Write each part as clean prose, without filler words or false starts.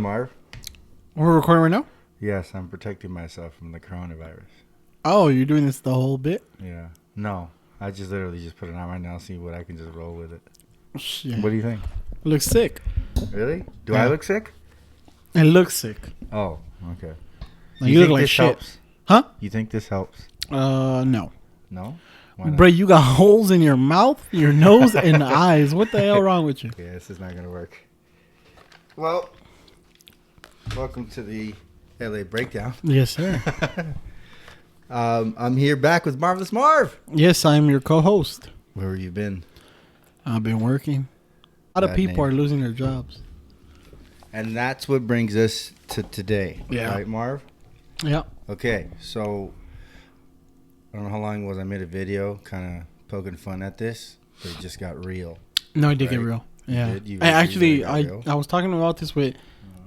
Marv? We're recording right now? Yes, I'm protecting myself from the coronavirus. Oh, you're doing this the whole bit? Yeah. No, I just literally just put it on right now, see what I can just roll with it. Shit. What do you think? Looks sick. Really? Do Yeah. I look sick? It looks sick. Oh, okay. Like, you look think like this shit. helps? Huh? You think this helps? No. No? Why not? Bro, you got holes in your mouth, your nose, and eyes. What the hell wrong with you? Yeah, this is not going to work. Well, welcome to the LA Breakdown. Yes, sir. I'm here back with Marvelous Marv. Yes, I'm your co-host. Where have you been? I've been working. A lot of Bad people name. are losing their jobs. And that's what brings us to today. Yeah. Right, Marv? Yeah. Okay, so I don't know how long it was. I made a video kind of poking fun at this, but it just got real. No, it did get Right. real. You Yeah. did? You I actually, really got real? I was talking about this with.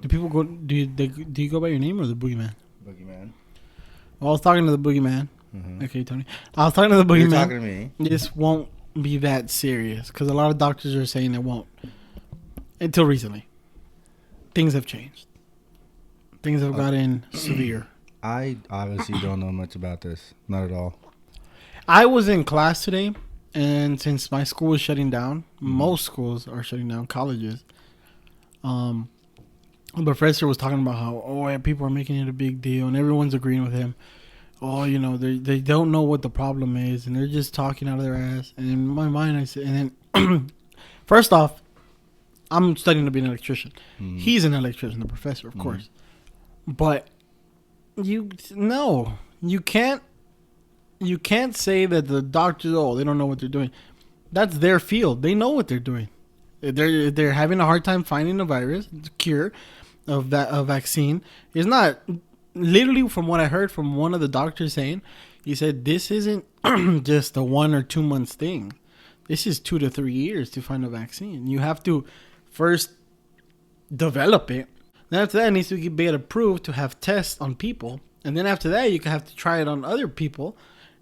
Do people go? Do you go by your name or the boogeyman? Boogeyman. Well, I was talking to the boogeyman. Mm-hmm. Okay, Tony. I was talking to the You're boogeyman. talking to me. This won't be that serious because a lot of doctors are saying it won't. Until recently, things have changed. Things have gotten severe. I obviously don't know much about this. Not at all. I was in class today, and since my school is shutting down, most schools are shutting down, colleges. The professor was talking about how yeah, people are making it a big deal, and everyone's agreeing with him. Oh, they don't know what the problem is, and they're just talking out of their ass. And in my mind, I said, and then first off, I'm studying to be an electrician. He's an electrician, the professor, of course. But you can't say that the doctors, they don't know what they're doing. That's their field. They know what they're doing. They're having a hard time finding a virus, the cure of that a vaccine. It's not literally from what I heard from one of the doctors saying. He said this isn't just a 1 or 2 months thing. This is 2 to 3 years to find a vaccine. You have to first develop it. Then after that, it needs to get approved to have tests on people. And then after that, you can have to try it on other people.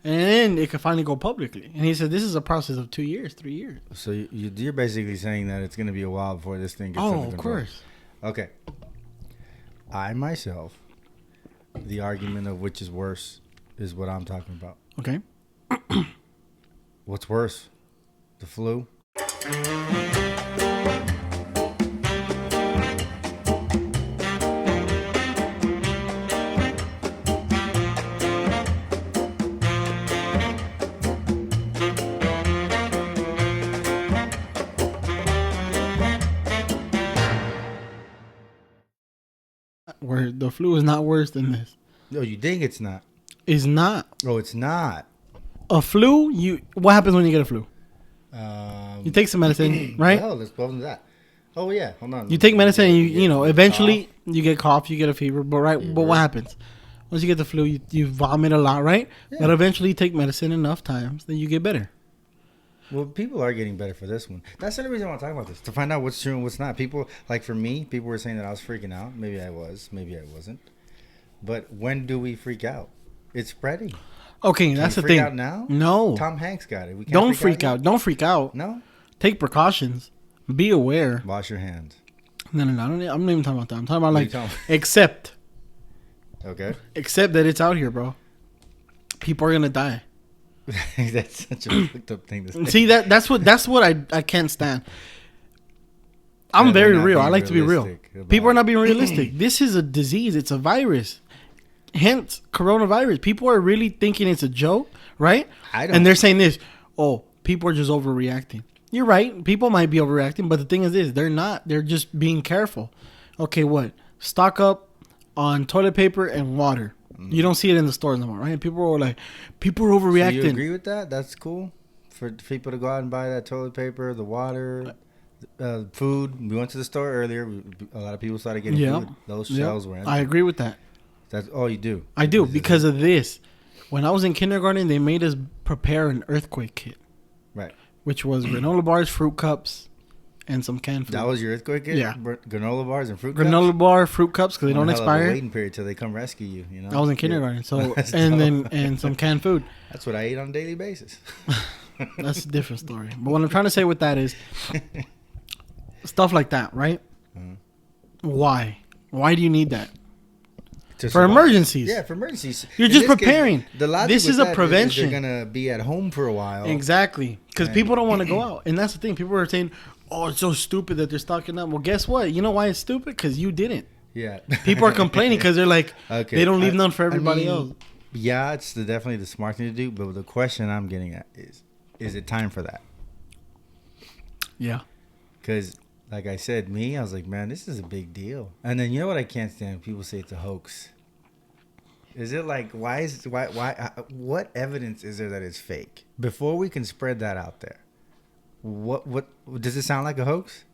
And then it can finally go publicly. And he said this is a process of 2 years, 3 years. So you're basically saying that it's going to be a while before this thing gets under Of control. course. Okay. I myself, the argument of which is worse is what I'm talking about. Okay. What's worse? The flu? Where the flu is not worse than this. No, you think it's not. It's not. Oh, it's not. A flu, what happens when you get a flu? You take some medicine, right? Oh, let's go into that. Oh, yeah. Hold on. You take medicine and eventually you get cough, you get a fever, but what happens? Once you get the flu, you vomit a lot, right? Yeah. But eventually you take medicine enough times that you get better. Well, people are getting better for this one. That's the only reason I want to talk about this. To find out what's true and what's not. People, like for me, people were saying that I was freaking out. Maybe I was. Maybe I wasn't. But when do we freak out? It's spreading. Okay, Can that's we the freak thing. out now? No. Tom Hanks got it. We can't Don't freak out. yet? Don't freak out. No? Take precautions. Be aware. Wash your hands. No. I'm not even talking about that. I'm talking about What are like you talking accept Okay. that it's out here, bro. People are gonna die. That's such a fucked up thing to say. See that's what I can't stand. I'm Yeah, they're very not real. I being like to be real. realistic about People are it. not being realistic. This is a disease. It's a virus. Hence, coronavirus. People are really thinking it's a joke, right? I don't. And they're saying this. Oh, people are just overreacting. You're right. People might be overreacting, but the thing is this: they're not. They're just being careful. Okay, what? Stock up on toilet paper and water. You don't see it in the stores anymore, right? People are overreacting. So you agree with that? That's cool for people to go out and buy that toilet paper, the water, food. We went to the store earlier. A lot of people started getting food. Those shelves were empty. I agree with that. That's all you do. I do because of this. When I was in kindergarten, they made us prepare an earthquake kit, Right. which was granola bars, fruit cups, and some canned food. That was your earthquake kit? Yeah. Granola bars and fruit cups? Granola bar, fruit cups because they don't One hell of a expire. waiting period till they come rescue you. You know. I was in kindergarten, so That's and dope. some canned food. That's what I eat on a daily basis. That's a different story. But what I'm trying to say with that is stuff like that, right? Mhm. Why? Why do you need that? To For survive. emergencies. Yeah, for emergencies. You're In just this case, preparing. the logic This with is a that prevention. they're gonna be at home for a while. Exactly. Because people don't want to go out. And that's the thing. People are saying, oh, it's so stupid that they're stocking up. Well, guess what? You know why it's stupid? Because you didn't. Yeah. People are complaining because they're like, Okay. they don't leave none for everybody I mean, else. Yeah, it's definitely the smart thing to do. But the question I'm getting at is it time for that? Yeah. Because, like I said, I was like, man, this is a big deal. And then you know what I can't stand? People say it's a hoax. Is it like, what evidence is there that it's fake? Before we can spread that out there, what does it sound like a hoax?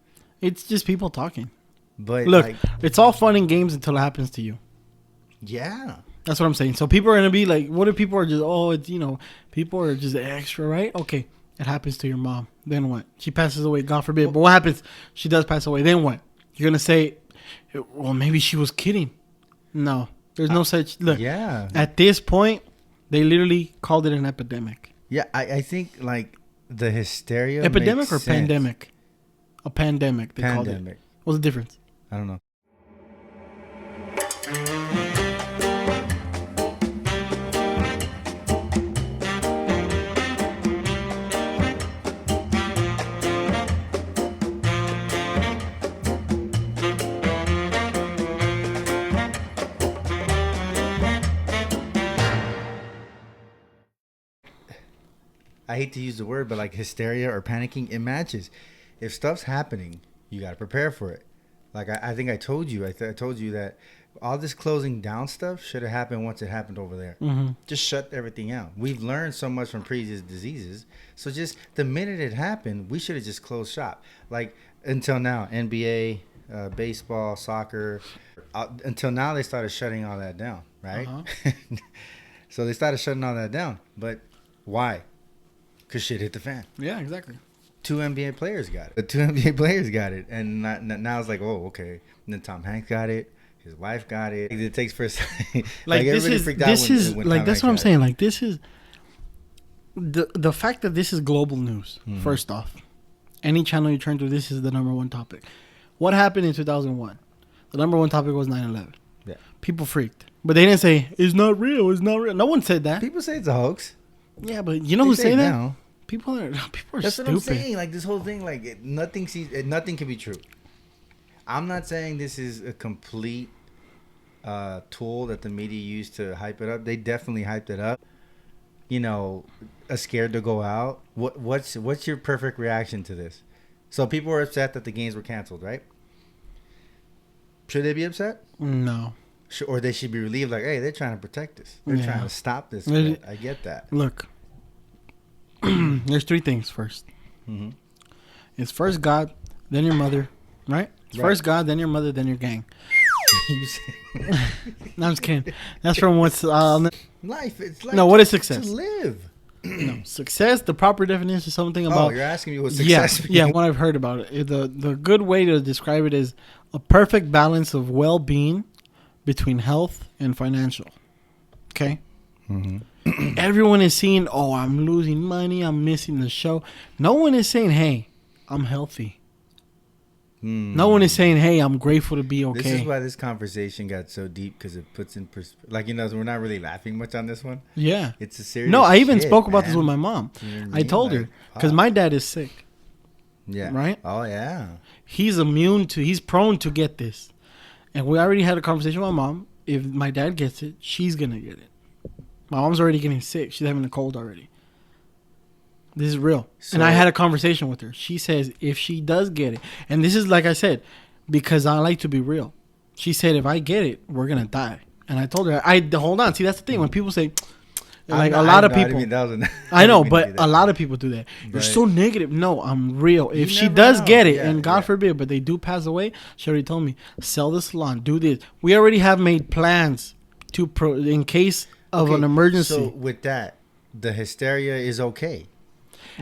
It's just people talking. But look, like, it's all fun and games until it happens to you. Yeah. That's what I'm saying. So people are going to be like, what if people are just, oh, it's, you know, people are just extra, right? Okay. It happens to your mom. Then what? She passes away, God forbid. But what happens? She does pass away. Then what? You're going to say, well, maybe she was kidding. No. There's no such... Look, Yeah. at this point, they literally called it an epidemic. Yeah, I think, like, the hysteria Epidemic makes or sense. pandemic? A pandemic, they called it. What's the difference? I don't know. I hate to use the word, but like hysteria or panicking, it matches. If stuff's happening, you got to prepare for it. Like I think I told you, I told you that all this closing down stuff should have happened once it happened over there. Mm-hmm. Just shut everything out. We've learned so much from previous diseases. So just the minute it happened, we should have just closed shop. Like until now, NBA, baseball, soccer, until now they started shutting all that down, right? Uh-huh. So they started shutting all that down. But why? Because shit hit the fan. Yeah, exactly. 2 NBA players got it. The 2 NBA players got it. And now it's like, oh, okay. And then Tom Hanks got it. His wife got it. It takes for a second. Like this is like that's what I'm saying. Like this is the fact that this is global news. Mm-hmm. First off, any channel you turn to, this is the number one topic. What happened in 2001? The number one topic was 9/11. Yeah. People freaked, but they didn't say it's not real. It's not real. No one said that. People say it's a hoax. Yeah, but you know who say that? Now. People are That's stupid. What I'm saying. Like this whole thing, like nothing can be true. I'm not saying this is a complete tool that the media used to hype it up. They definitely hyped it up. You know, scared to go out. What's your perfect reaction to this? So people were upset that the games were canceled, right? Should they be upset? No. Or they should be relieved, like, hey, they're trying to protect us. They're trying to stop this. I get that. Look, there's 3 things first. Mm-hmm. It's first God, then your mother, right? It's first God, then your mother, then your gang. No, I'm just kidding. That's from what's... life. It's like... No, what is success? To live. No, success, the proper definition is something about... Oh, you're asking me what success means? Yeah, what I've heard about it. The good way to describe it is a perfect balance of well-being between health and financial. Okay? Mm-hmm. Everyone is seeing, oh, I'm losing money, I'm missing the show. No one is saying, hey, I'm healthy. No one is saying, hey, I'm grateful to be okay. This is why this conversation got so deep, because it puts in perspective. Like, you know, we're not really laughing much on this one. Yeah. It's a serious No, I even spoke man. about this with my mom. You know I told her, because my dad is sick. Yeah. Right? Oh, yeah. He's prone to get this. And we already had a conversation with my mom. If my dad gets it, she's going to get it. My mom's already getting sick. She's having a cold already. This is real. So, and I had a conversation with her. She says if she does get it, and this is like I said, because I like to be real. She said if I get it, we're going to die. And I told her, hold on. See, that's the thing. When people say, like a lot of people. I know, but a lot of people do that. You're so negative. No, I'm real. If she does get it, and God forbid, but they do pass away, she already told me, sell the salon, do this. We already have made plans in case of an emergency. So with that, the hysteria is okay.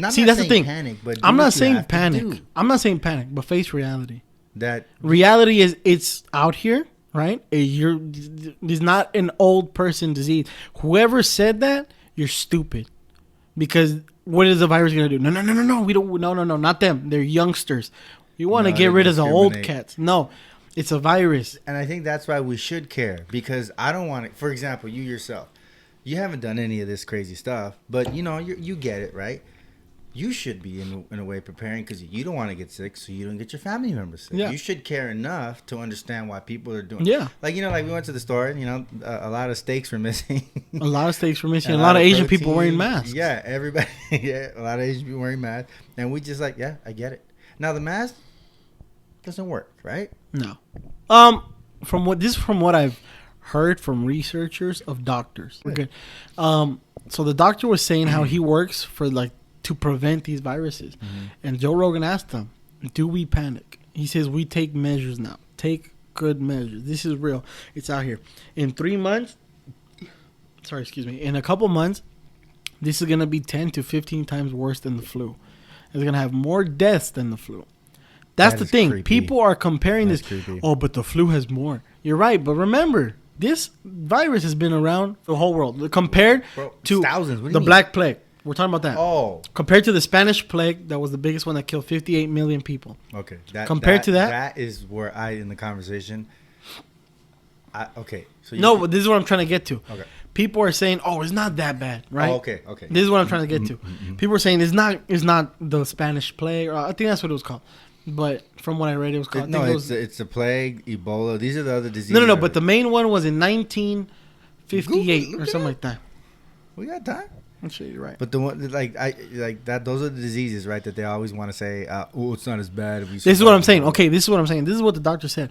See, that's the thing. Panic, but I'm not saying panic. I'm not saying panic, but face reality. That reality is it's out here, right? It's not an old person disease. Whoever said that, you're stupid. Because what is the virus going to do? No. We don't. No. Not them. They're youngsters. We want to get rid of the old cats. No. It's a virus. And I think that's why we should care, because I don't want it. For example, you yourself, you haven't done any of this crazy stuff, but you get it, right? You should be in a way preparing, because you don't want to get sick, so you don't get your family members sick. Yeah. You should care enough to understand why people are doing. Yeah. Like like we went to the store, and a lot of steaks were missing. A lot of steaks were missing. A lot of Asian protein. people wearing masks. Yeah, everybody. Yeah, a lot of Asian people wearing masks, and we just I get it. Now the mask doesn't work, right? No. From what I've heard from researchers of doctors. We're good. So the doctor was saying how he works for to prevent these viruses. Mm-hmm. And Joe Rogan asked him, do we panic? He says, we take measures now. Take good measures. This is real. It's out here. In 3 months, in a couple months, this is going to be 10 to 15 times worse than the flu. It's going to have more deaths than the flu. That's the thing. Creepy. People are comparing this. Creepy. Oh, but the flu has more. You're right. But remember, this virus has been around the whole world. Compared to thousands. The Black Plague. We're talking about that. Oh. Compared to the Spanish plague, that was the biggest one that killed 58 million people. Okay. Compared to that. That is where in the conversation. Okay. So but this is what I'm trying to get to. Okay. People are saying, "Oh, it's not that bad," right? Oh, okay. This is what I'm trying to get to. Mm-hmm. People are saying it's not the Spanish plague, or I think that's what it was called. But from what I read, it was called. It's a plague, Ebola. These are the other diseases. No. But the main one was in 1958 or something like that. We got time. I'm sure you're right. But the one that, those are the diseases, right? That they always want to say, "Oh, it's not as bad." This is what I'm saying. Okay, this is what I'm saying. This is what the doctor said.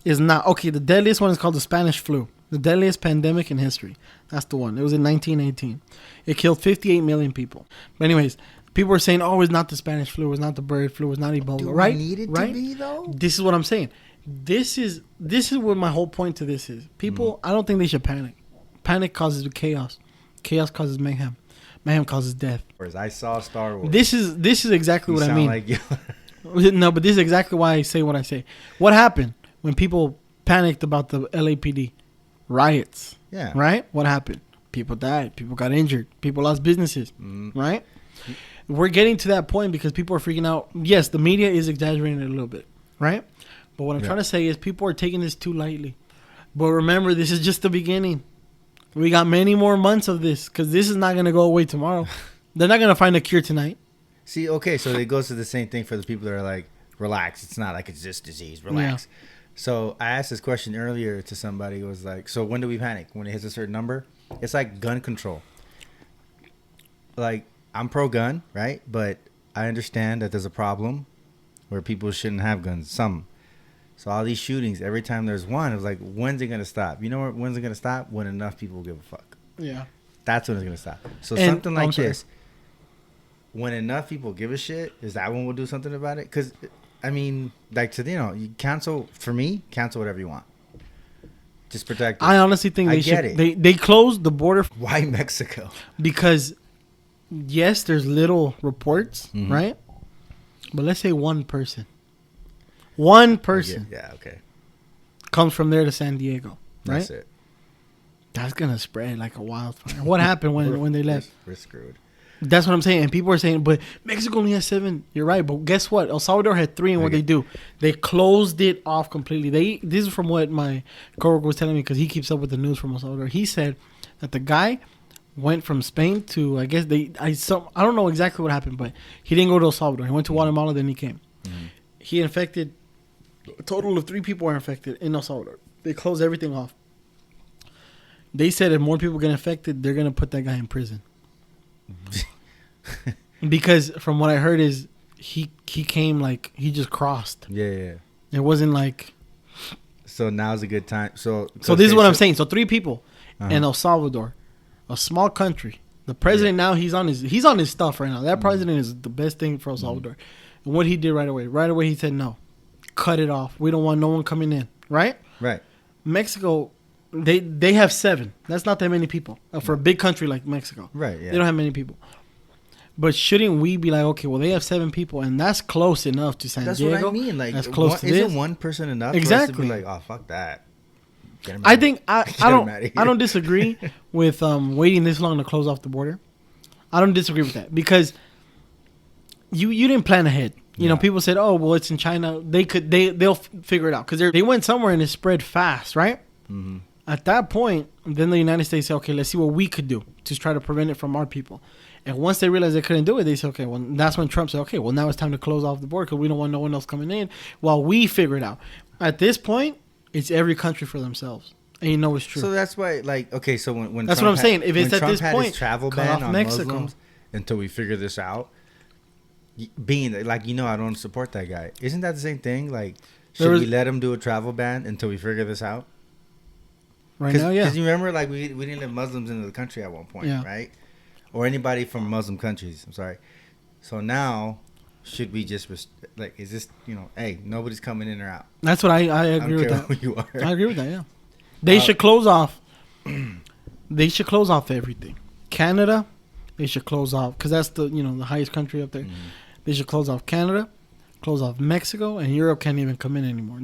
Is not okay. The deadliest one is called the Spanish flu, the deadliest pandemic in history. That's the one. It was in 1918. It killed 58 million people. But anyways, people were saying, "Oh, it's not the Spanish flu. It's not the bird flu. It's not Ebola." Do right? We need it right? to be though. This is what I'm saying. This is what my whole point to this is. People, I don't think they should panic. Panic causes chaos. Chaos causes mayhem. Mayhem causes death. I saw Star Wars. This is exactly what I mean. Like No, but this is exactly why I say what I say. What happened when people panicked about the LAPD riots? Yeah. Right? What happened? People died. People got injured. People lost businesses. Right? We're getting to that point because people are freaking out. Yes, the media is exaggerating it a little bit. Right? But what I'm trying to say is people are taking this too lightly. But remember, this is just the beginning. We got many more months of this because this is not going to go away tomorrow. They're not going to find a cure tonight. See, okay, so it goes to the same thing for the people that are like, relax. It's not like it's this disease. Relax. Yeah. So I asked this question earlier to somebody who was like, so when do we panic? When it hits a certain number? It's like gun control. Like, I'm pro-gun, right? But I understand that there's a problem where people shouldn't have guns. Some. So all these shootings, every time there's one, it was like, when's it going to stop? You know when's it going to stop? When enough people give a fuck. Yeah. That's when it's going to stop. So something like this, when enough people give a shit, is that when we'll do something about it? Because, I mean, like, you cancel, for me, cancel whatever you want. Just protect it. I honestly think they should. They closed the border. Why Mexico? Because, yes, there's little reports, right? But let's say one person. One person. Yeah, okay. Comes from there to San Diego, right? That's it. That's going to spread like a wildfire. What happened when they left? We're screwed. That's what I'm saying. And people are saying, but Mexico only has 7. You're right. But guess what? El Salvador had 3, and what they do? They closed it off completely. This is from what my coworker was telling me because he keeps up with the news from El Salvador. He said that the guy went from Spain to, I guess, I don't know exactly what happened, but he didn't go to El Salvador. He went to Guatemala, then he came. Mm-hmm. He infected, a total of 3 people were infected in El Salvador. They closed everything off. They said if more people get infected, they're going to put that guy in prison. Because from what I heard is he came like he just crossed. Yeah. It wasn't like. So now's a good time. So this is what I'm saying. So 3 people in El Salvador, a small country. The president now he's on his stuff right now. That president is the best thing for El Salvador. And what he did right away he said no, cut it off. We don't want no one coming in. Right. Mexico. They have 7. That's not that many people for a big country like Mexico. Right. Yeah. They don't have many people. But shouldn't we be like, okay, well, they have 7 people, and that's close enough to San Diego. That's what I mean. Like, that's close to this. Isn't one person enough? Exactly. For us to be like, oh, fuck that. I think I don't disagree with waiting this long to close off the border. I don't disagree with that because you didn't plan ahead. You know, people said, "Oh, well, it's in China. They'll figure it out because they went somewhere and it spread fast, right?" Mm-hmm. At that point, then the United States said, "Okay, let's see what we could do to try to prevent it from our people." And once they realized they couldn't do it, they said, "Okay, well, that's when Trump said, okay, well, now it's time to close off the border because we don't want no one else coming in while we figure it out." At this point, it's every country for themselves, and you know it's true. So that's why, like, okay, so when that's Trump what I'm saying. If it's at Trump this had point, his travel cut ban off on Mexico. Muslims until we figure this out, being like, I don't support that guy. Isn't that the same thing? Like, should we let him do a travel ban until we figure this out? Right now, yeah. Because you remember, like, we didn't let Muslims into the country at one point, right? Or anybody from Muslim countries. I'm sorry. So now, should we just is this, hey, nobody's coming in or out? That's what I agree with that. Who you are. I agree with that. Yeah, they should close off. They should close off everything. Canada, they should close off because that's the the highest country up there. Mm-hmm. They should close off Canada, close off Mexico, and Europe can't even come in anymore.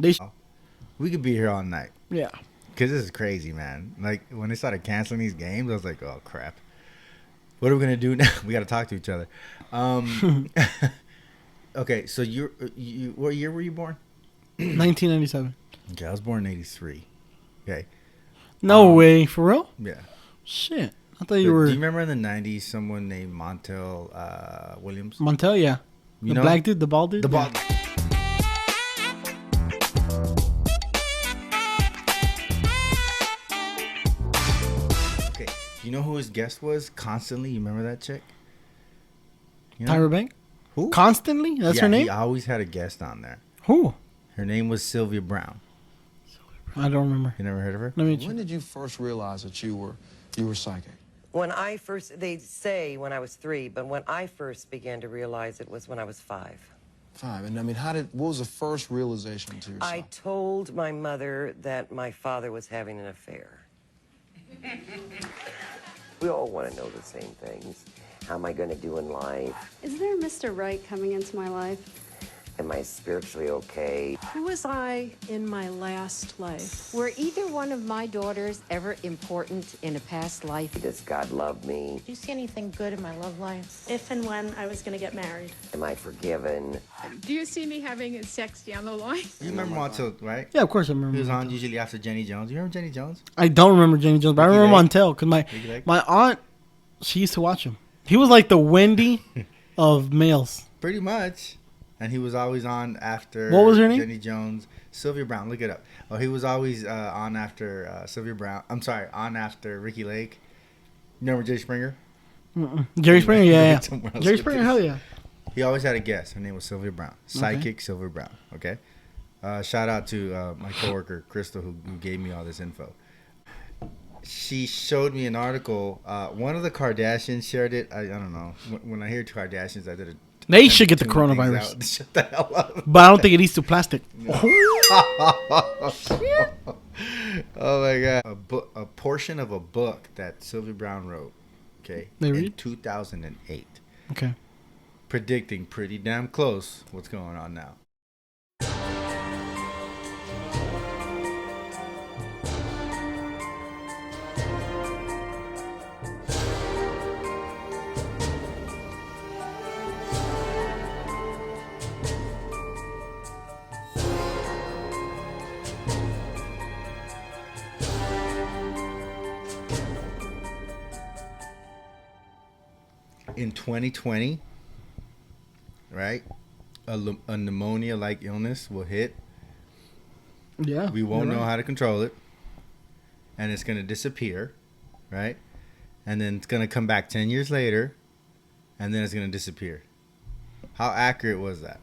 We could be here all night. Yeah. Because this is crazy, man. Like, when they started canceling these games, I was like, oh, crap. What are we going to do now? We got to talk to each other. Okay, so you what year were you born? 1997. Okay, I was born in 83. Okay. No way. For real? Yeah. Shit. I thought you were... Do you remember in the 90s someone named Montel Williams? Montel, yeah. The black dude, the bald dude? The bald dude. You know who his guest was constantly? You remember that chick? Tyra Banks? Who? Constantly? That's her name? He always had a guest on there. Who? Her name was Sylvia Brown. I don't remember. You never heard of her? When did you first realize that you were psychic? They say when I was 3, but when I first began to realize it was when I was 5. 5, and I mean, what was the first realization to yourself? I told my mother that my father was having an affair. We all want to know the same things. How am I going to do in life? Is there a Mr. Right coming into my life? Am I spiritually okay? Who was I in my last life? Were either one of my daughters ever important in a past life? Does God love me? Do you see anything good in my love life? If and when I was going to get married. Am I forgiven? Do you see me having sex down the line? You remember Montel, right? Yeah, of course I remember. He was on usually after Jenny Jones. You remember Jenny Jones? I don't remember Jenny Jones, but I remember Montel because my aunt, she used to watch him. He was like the Wendy of males. Pretty much. And he was always on after... What was her name? Jenny Jones. Sylvia Brown. Look it up. Oh, he was always on after Sylvia Brown. I'm sorry, on after Ricky Lake. You remember Jerry Springer? Jerry Springer, yeah. Jerry Springer, hell yeah. He always had a guest. Her name was Sylvia Brown. Psychic Sylvia Brown, okay? Shout out to my coworker, Crystal, who gave me all this info. She showed me an article. One of the Kardashians shared it. I don't know. When I hear Kardashians, I did it. They should get the coronavirus. Shut the hell up. But I don't think it eats to plastic. No. Oh my god! A portion of a book that Sylvia Brown wrote. Okay. In 2008. Okay. Predicting pretty damn close what's going on now. In 2020, right, a pneumonia-like illness will hit. Yeah. We won't know how to control it. And it's going to disappear, right? And then it's going to come back 10 years later, and then it's going to disappear. How accurate was that?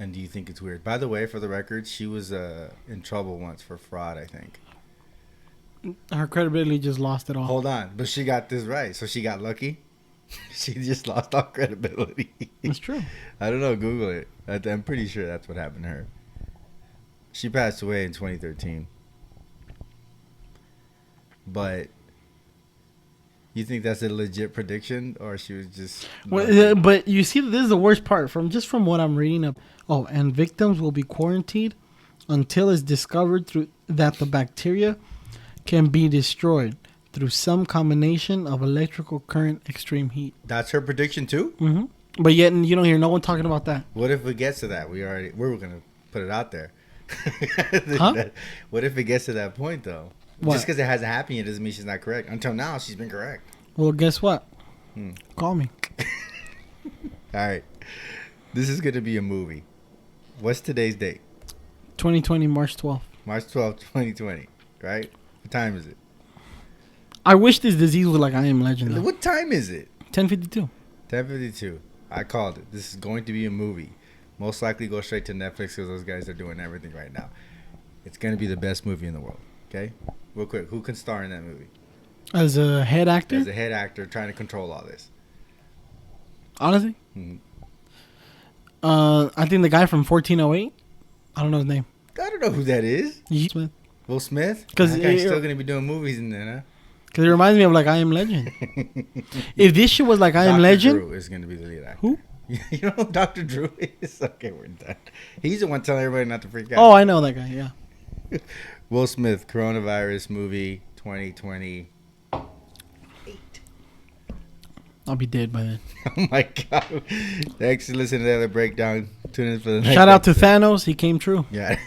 And do you think it's weird? By the way, for the record, she was in trouble once for fraud, I think. Her credibility just lost it all. Hold on. But she got this right. So she got lucky. She just lost all credibility. That's true. I don't know. Google it. I'm pretty sure that's what happened to her. She passed away in 2013. But you think that's a legit prediction, or she was just... Well, but you see, this is the worst part from what I'm reading up. Oh, and victims will be quarantined until it's discovered that the bacteria can be destroyed. through some combination of electrical current, extreme heat. That's her prediction too. Mm-hmm. But yet you don't hear no one talking about that. What if it gets to that? We were gonna put it out there. Huh? What if it gets to that point though? What? Just because it hasn't happened yet doesn't mean she's not correct. Until now, she's been correct. Well, guess what? Call me. All right, this is gonna be a movie. What's today's date? 2020, March 12th. March 12th, 2020. Right? What time is it? I wish this disease was like I Am Legend, though. What time is it? 10:52. 10:52. I called it. This is going to be a movie. Most likely go straight to Netflix because those guys are doing everything right now. It's going to be the best movie in the world. Okay? Real quick, who can star in that movie? As a head actor? As a head actor trying to control all this. Honestly? Mhm. I think the guy from 1408. I don't know his name. I don't know who that is. Smith. Will Smith? 'Cause That guy's it- still going to be doing movies in there, Because it reminds me of like I Am Legend. huh? If this shit was like I Am Dr. Legend. Drew is going to be the lead actor. Who? You know who Dr. Drew is? Okay, we're done. He's the one telling everybody not to freak out. Oh, I know that guy, yeah. Will Smith, coronavirus movie 2020. I'll be dead by then. Oh my God. Thanks for listening to the other breakdown. Tune in for the next Shout out to episode. Thanos. He came true. Yeah.